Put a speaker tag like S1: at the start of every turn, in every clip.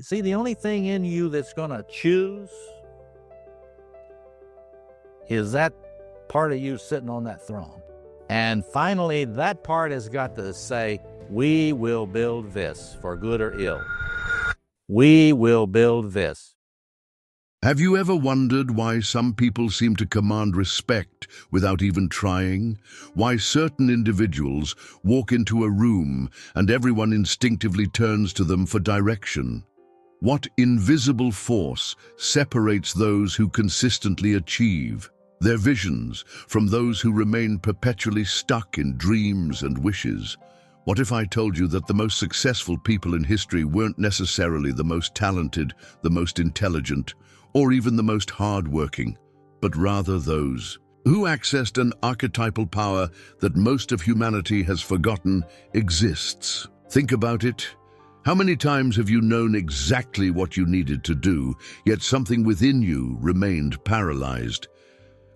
S1: See, the only thing in you that's going to choose is that part of you sitting on that throne. And finally, that part has got to say, we will build this for good or ill. We will build this.
S2: Have you ever wondered why some people seem to command respect without even trying? Why certain individuals walk into a room and everyone instinctively turns to them for direction? What invisible force separates those who consistently achieve their visions from those who remain perpetually stuck in dreams and wishes? What if I told you that the most successful people in history weren't necessarily the most talented, the most intelligent, or even the most hard-working, but rather those who accessed an archetypal power that most of humanity has forgotten exists? Think about it. How many times have you known exactly what you needed to do, yet something within you remained paralyzed?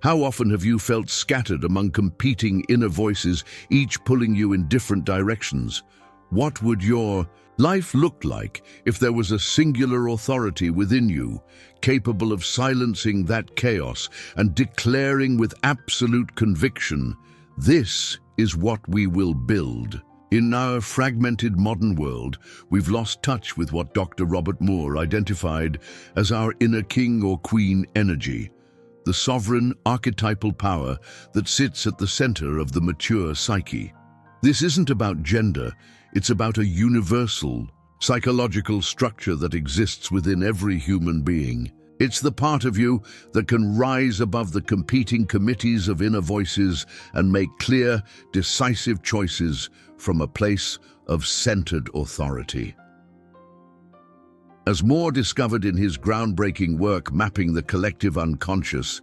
S2: How often have you felt scattered among competing inner voices, each pulling you in different directions? What would your life look like if there was a singular authority within you, capable of silencing that chaos and declaring with absolute conviction, "This is what we will build"? In our fragmented modern world, we've lost touch with what Dr. Robert identified as our inner king or queen energy, the sovereign archetypal power that sits at the center of the mature psyche. This isn't about gender, it's about a universal, psychological structure that exists within every human being. It's the part of you that can rise above the competing committees of inner voices and make clear, decisive choices from a place of centered authority. As Moore discovered in his groundbreaking work mapping the collective unconscious,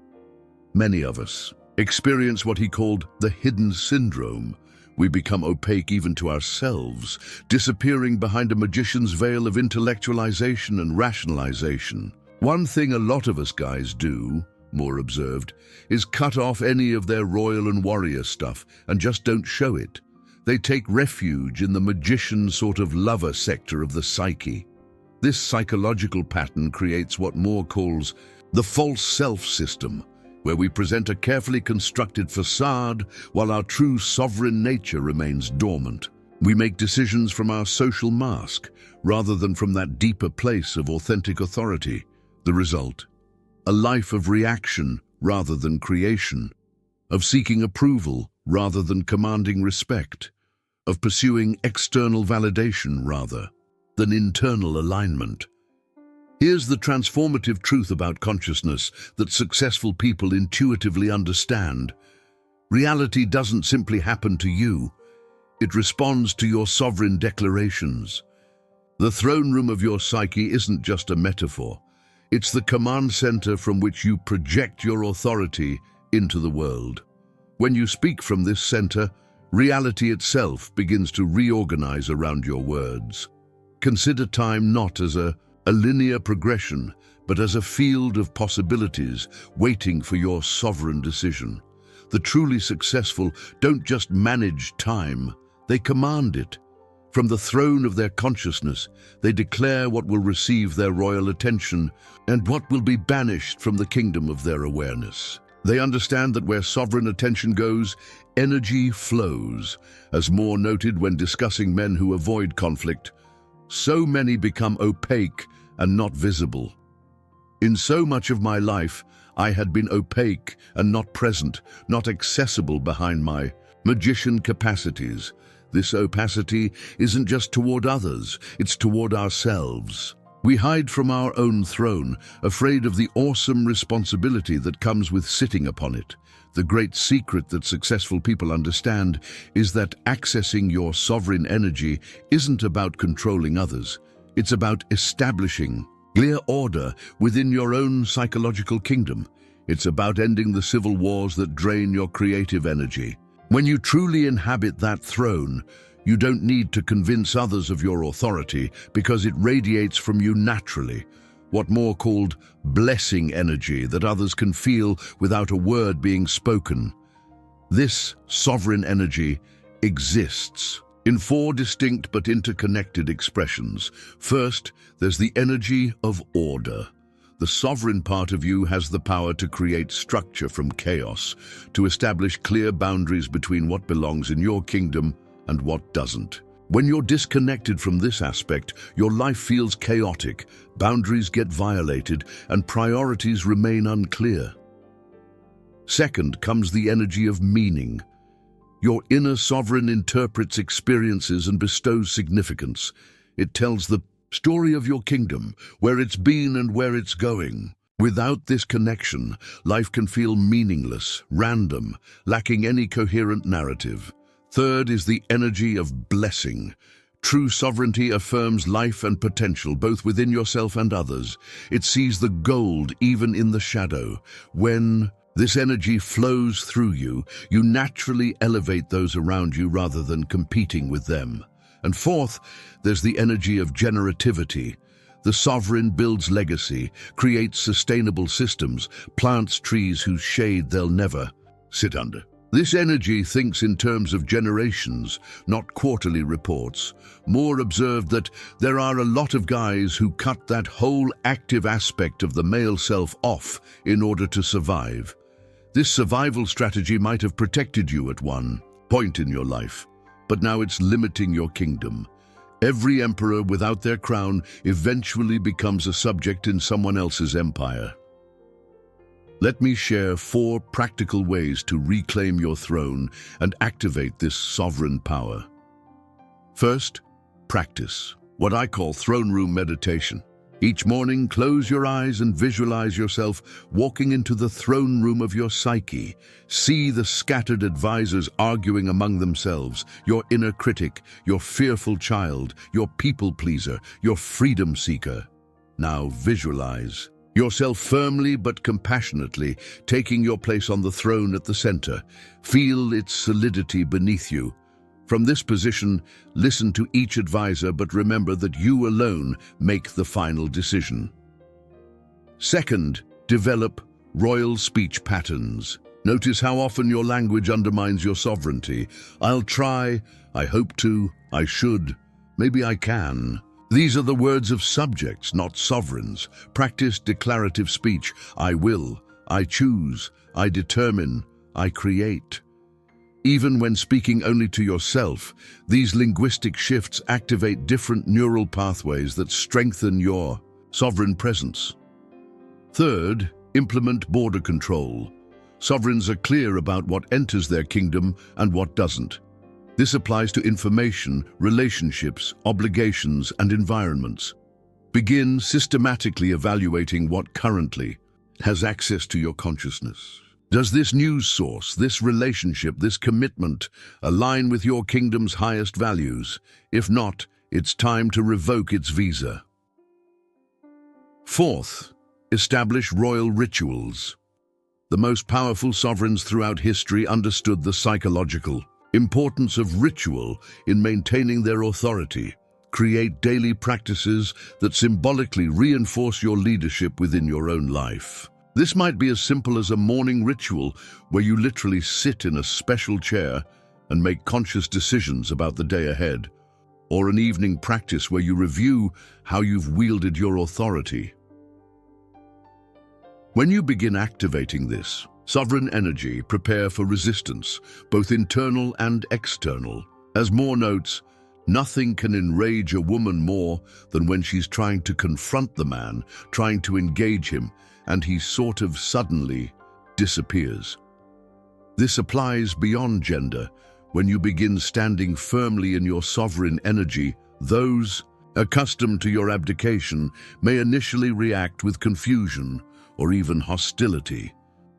S2: many of us experience what he called the hidden syndrome. We become opaque even to ourselves, disappearing behind a magician's veil of intellectualization and rationalization. One thing a lot of us guys do, Moore observed, is cut off any of their royal and warrior stuff and just don't show it. They take refuge in the magician sort of lover sector of the psyche. This psychological pattern creates what Moore calls the false self system, where we present a carefully constructed facade while our true sovereign nature remains dormant. We make decisions from our social mask rather than from that deeper place of authentic authority. The result? A life of reaction rather than creation, of seeking approval rather than commanding respect, of pursuing external validation rather than internal alignment. Here's the transformative truth about consciousness that successful people intuitively understand. Reality doesn't simply happen to you. It responds to your sovereign declarations. The throne room of your psyche isn't just a metaphor. It's the command center from which you project your authority into the world. When you speak from this center, reality itself begins to reorganize around your words. Consider time not as a linear progression, but as a field of possibilities waiting for your sovereign decision. The truly successful don't just manage time, they command it. From the throne of their consciousness, they declare what will receive their royal attention and what will be banished from the kingdom of their awareness. They understand that where sovereign attention goes, energy flows. As Moore noted when discussing men who avoid conflict, so many become opaque and not visible. In so much of my life, I had been opaque and not present, not accessible behind my magician capacities. This opacity isn't just toward others, it's toward ourselves. We hide from our own throne, afraid of the awesome responsibility that comes with sitting upon it. The great secret that successful people understand is that accessing your sovereign energy isn't about controlling others. It's about establishing clear order within your own psychological kingdom. It's about ending the civil wars that drain your creative energy. When you truly inhabit that throne, you don't need to convince others of your authority because it radiates from you naturally. What Moore called blessing energy that others can feel without a word being spoken. This sovereign energy exists. in four distinct but interconnected expressions. First, there's the energy of order. The sovereign part of you has the power to create structure from chaos, to establish clear boundaries between what belongs in your kingdom and what doesn't. When you're disconnected from this aspect, your life feels chaotic, boundaries get violated, and priorities remain unclear. Second comes the energy of meaning. Your inner sovereign interprets experiences and bestows significance. It tells the story of your kingdom, where it's been and where it's going. Without this connection, life can feel meaningless, random, lacking any coherent narrative. Third is the energy of blessing. True sovereignty affirms life and potential, both within yourself and others. It sees the gold even in the shadow. When this energy flows through you, you naturally elevate those around you rather than competing with them. And fourth, there's the energy of generativity. The sovereign builds legacy, creates sustainable systems, plants trees whose shade they'll never sit under. This energy thinks in terms of generations, not quarterly reports. Moore observed that there are a lot of guys who cut that whole active aspect of the male self off in order to survive. This survival strategy might have protected you at one point in your life, but now it's limiting your kingdom. Every emperor without their crown eventually becomes a subject in someone else's empire. Let me share 4 practical ways to reclaim your throne and activate this sovereign power. First, practice what I call throne room meditation. Each morning, close your eyes and visualize yourself walking into the throne room of your psyche. See the scattered advisors arguing among themselves, your inner critic, your fearful child, your people pleaser, your freedom seeker. Now visualize yourself firmly but compassionately taking your place on the throne at the center. Feel its solidity beneath you. From this position, listen to each advisor, but remember that you alone make the final decision. Second, develop royal speech patterns. Notice how often your language undermines your sovereignty. I'll try, I hope to, I should, maybe I can. These are the words of subjects, not sovereigns. Practice declarative speech. I will, I choose, I determine, I create. Even when speaking only to yourself, these linguistic shifts activate different neural pathways that strengthen your sovereign presence. Third, implement border control. Sovereigns are clear about what enters their kingdom and what doesn't. This applies to information, relationships, obligations, and environments. Begin systematically evaluating what currently has access to your consciousness. Does this news source, this relationship, this commitment align with your kingdom's highest values? If not, it's time to revoke its visa. Fourth, establish royal rituals. The most powerful sovereigns throughout history understood the psychological importance of ritual in maintaining their authority. Create daily practices that symbolically reinforce your leadership within your own life. This might be as simple as a morning ritual where you literally sit in a special chair and make conscious decisions about the day ahead, or an evening practice where you review how you've wielded your authority. When you begin activating this sovereign energy, prepare for resistance, both internal and external. As Moore notes, nothing can enrage a woman more than when she's trying to confront the man, trying to engage him, and he sort of suddenly disappears. This applies beyond gender. When you begin standing firmly in your sovereign energy, those accustomed to your abdication may initially react with confusion or even hostility.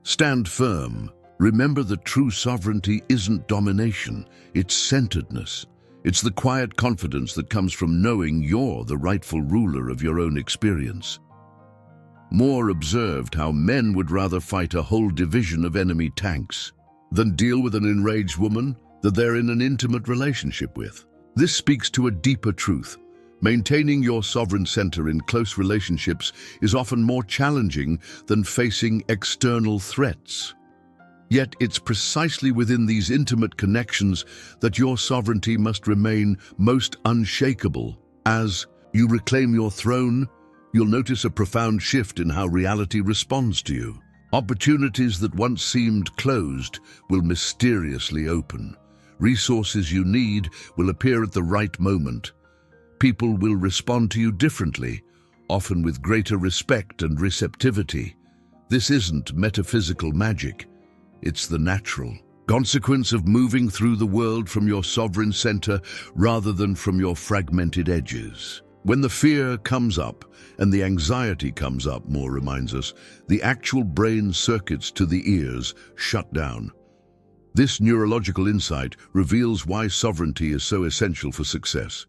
S2: Stand firm. Remember that true sovereignty isn't domination, it's centeredness. It's the quiet confidence that comes from knowing you're the rightful ruler of your own experience. Moore observed how men would rather fight a whole division of enemy tanks than deal with an enraged woman that they're in an intimate relationship with. This speaks to a deeper truth. Maintaining your sovereign center in close relationships is often more challenging than facing external threats. Yet it's precisely within these intimate connections that your sovereignty must remain most unshakable. As you reclaim your throne, you'll notice a profound shift in how reality responds to you. Opportunities that once seemed closed will mysteriously open. Resources you need will appear at the right moment. People will respond to you differently, often with greater respect and receptivity. This isn't metaphysical magic. It's the natural consequence of moving through the world from your sovereign center rather than from your fragmented edges. When the fear comes up and the anxiety comes up, Moore reminds us, the actual brain circuits to the ears shut down. This neurological insight reveals why sovereignty is so essential for success.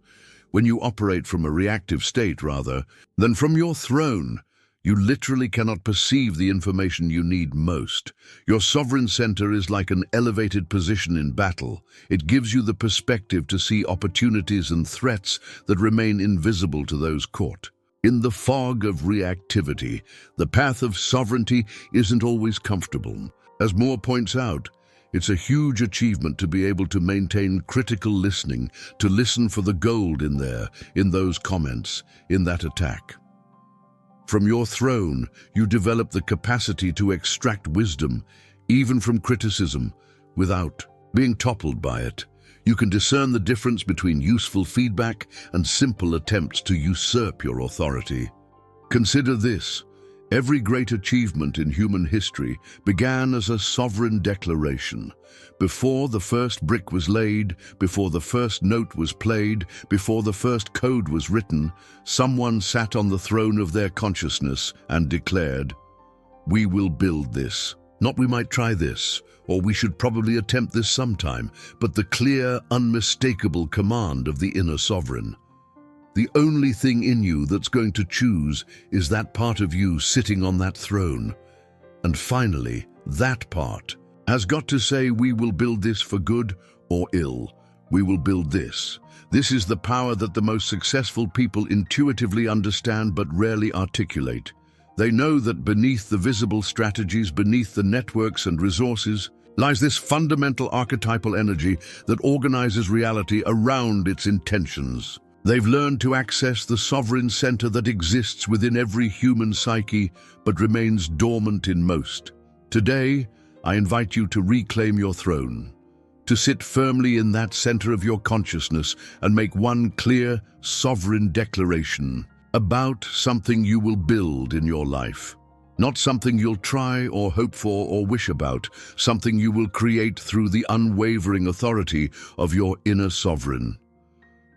S2: When you operate from a reactive state rather than from your throne, you literally cannot perceive the information you need most. Your sovereign center is like an elevated position in battle. It gives you the perspective to see opportunities and threats that remain invisible to those caught. In the fog of reactivity, the path of sovereignty isn't always comfortable. As Moore points out, it's a huge achievement to be able to maintain critical listening, to listen for the gold in there, in those comments, in that attack. From your throne, you develop the capacity to extract wisdom, even from criticism, without being toppled by it. You can discern the difference between useful feedback and simple attempts to usurp your authority. Consider this. Every great achievement in human history began as a sovereign declaration. Before the first brick was laid, before the first note was played, before the first code was written, someone sat on the throne of their consciousness and declared, "We will build this." Not "we might try this," or "we should probably attempt this sometime," but the clear, unmistakable command of the inner sovereign. The only thing in you that's going to choose is that part of you sitting on that throne. And finally, that part has got to say, "We will build this for good or ill. We will build this." This is the power that the most successful people intuitively understand but rarely articulate. They know that beneath the visible strategies, beneath the networks and resources, lies this fundamental archetypal energy that organizes reality around its intentions. They've learned to access the sovereign center that exists within every human psyche but remains dormant in most. Today, I invite you to reclaim your throne, to sit firmly in that center of your consciousness and make one clear, sovereign declaration about something you will build in your life. Not something you'll try or hope for or wish about, something you will create through the unwavering authority of your inner sovereign.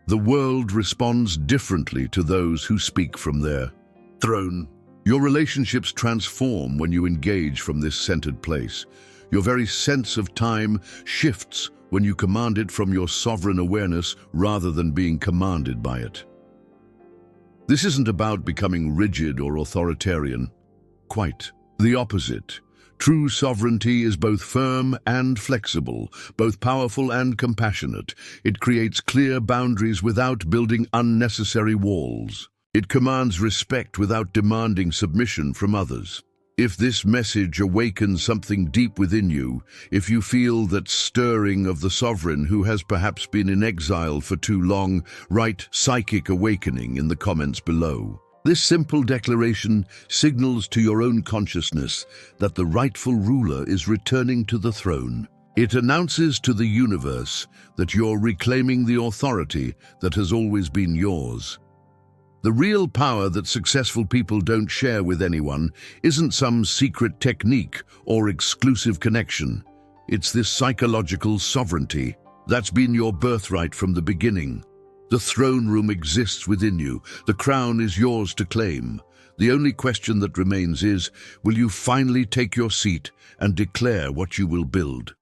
S2: The world responds differently to those who speak from their throne. Your relationships transform when you engage from this centered place. Your very sense of time shifts when you command it from your sovereign awareness rather than being commanded by it. This isn't about becoming rigid or authoritarian. Quite the opposite. True sovereignty is both firm and flexible, both powerful and compassionate. It creates clear boundaries without building unnecessary walls. It commands respect without demanding submission from others. If this message awakens something deep within you, if you feel that stirring of the sovereign who has perhaps been in exile for too long, write "psychic awakening" in the comments below. This simple declaration signals to your own consciousness that the rightful ruler is returning to the throne. It announces to the universe that you're reclaiming the authority that has always been yours. The real power that successful people don't share with anyone isn't some secret technique or exclusive connection. It's this psychological sovereignty that's been your birthright from the beginning. The throne room exists within you. The crown is yours to claim. The only question that remains is, will you finally take your seat and declare what you will build?